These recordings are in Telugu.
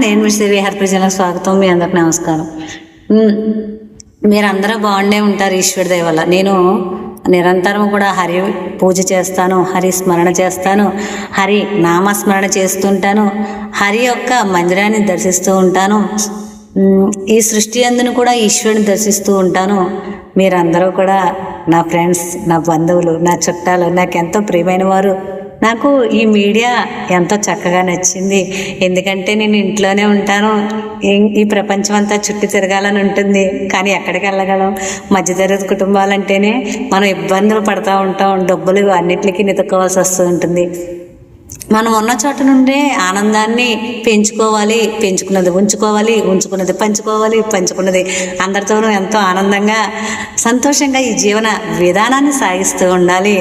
నేను మీ శ్రీ హరిప్రజలకు స్వాగతం. మీ అందరికి నమస్కారం. మీరందరూ బాగుండే ఉంటారు ఈశ్వరుడి దయ వల్ల. నేను నిరంతరం కూడా హరి పూజ చేస్తాను, హరి స్మరణ చేస్తాను, హరి నామస్మరణ చేస్తుంటాను, హరి యొక్క మందిరాన్ని దర్శిస్తూ ఉంటాను. ఈ సృష్టి అందును కూడా ఈశ్వరుని దర్శిస్తూ ఉంటాను. మీరందరూ కూడా నా ఫ్రెండ్స్, నా బంధువులు, నా చుట్టాలు, నాకెంతో ప్రియమైన వారు. నాకు ఈ మీడియా ఎంతో చక్కగా నచ్చింది. ఎందుకంటే నేను ఇంట్లోనే ఉంటాను, ఈ ప్రపంచం అంతా చుట్టూ తిరగాలని ఉంటుంది, కానీ ఎక్కడికి వెళ్ళగలం? మధ్యతరగతి కుటుంబాలంటేనే మనం ఇబ్బందులు పడుతూ ఉంటాం, డబ్బులు అన్నిటికీ నితుక్కోవాల్సి వస్తూ ఉంటుంది. మనం ఉన్న చోట నుండే ఆనందాన్ని పెంచుకోవాలి, పెంచుకున్నది ఉంచుకోవాలి, ఉంచుకున్నది పంచుకోవాలి, పంచుకున్నది అందరితోనూ ఎంతో ఆనందంగా సంతోషంగా ఈ జీవన విధానాన్ని సాగిస్తూ ఉండాలి.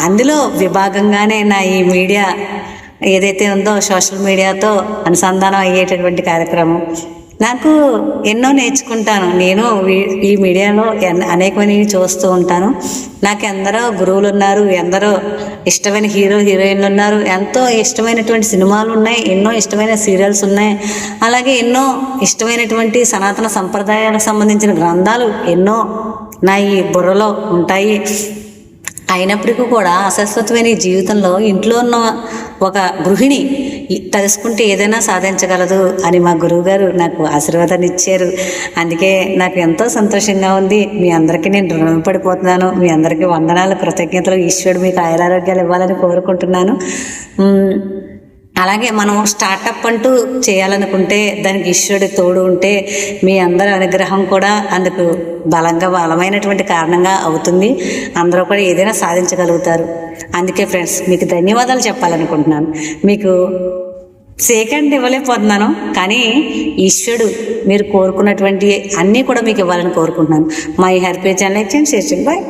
అందులో విభాగంగానే నా ఈ మీడియా ఏదైతే ఉందో సోషల్ మీడియాతో అనుసంధానం అయ్యేటటువంటి కార్యక్రమం. నాకు ఎన్నో నేర్చుకుంటాను. నేను ఈ మీడియాలో అనేకమైనవి చూస్తూ ఉంటాను. నాకు ఎందరో గురువులు ఉన్నారు, ఎందరో ఇష్టమైన హీరోయిన్లు ఉన్నారు, ఎంతో ఇష్టమైనటువంటి సినిమాలు ఉన్నాయి, ఎన్నో ఇష్టమైన సీరియల్స్ ఉన్నాయి, అలాగే ఎన్నో ఇష్టమైనటువంటి సనాతన సంప్రదాయాలకు సంబంధించిన గ్రంథాలు ఎన్నో నా ఈ బుర్రలో ఉంటాయి. అయినప్పటికీ కూడా అశాశ్వతమైన ఈ జీవితంలో ఇంట్లో ఉన్న ఒక గృహిణి తెలుసుకుంటే ఏదైనా సాధించగలదు అని మా గురువుగారు నాకు ఆశీర్వాదాన్ని ఇచ్చారు. అందుకే నాకు ఎంతో సంతోషంగా ఉంది. మీ అందరికీ నేను రుణపడిపోతున్నాను. మీ అందరికీ వందనాలు, కృతజ్ఞతలు. ఈశ్వరుడు మీకు ఆయురారోగ్యాలు ఇవ్వాలని కోరుకుంటున్నాను. అలాగే మనం స్టార్టప్ అంటూ చేయాలనుకుంటే దానికి ఈశ్వరుడి తోడు ఉంటే మీ అందరి అనుగ్రహం కూడా అందుకు బలమైనటువంటి కారణంగా అవుతుంది. అందరూ కూడా ఏదైనా సాధించగలుగుతారు. అందుకే ఫ్రెండ్స్, మీకు ధన్యవాదాలు చెప్పాలనుకుంటున్నాను. మీకు సెకండ్ ఇవ్వలేకపోతున్నాను, కానీ ఈశ్వరుడు మీరు కోరుకున్నటువంటి అన్నీ కూడా మీకు ఇవ్వాలని కోరుకుంటున్నాను. మా ఈ హెల్ప్ ఛానల్ ఇచ్చేయండి, షేర్ చేయండి. బాయ్.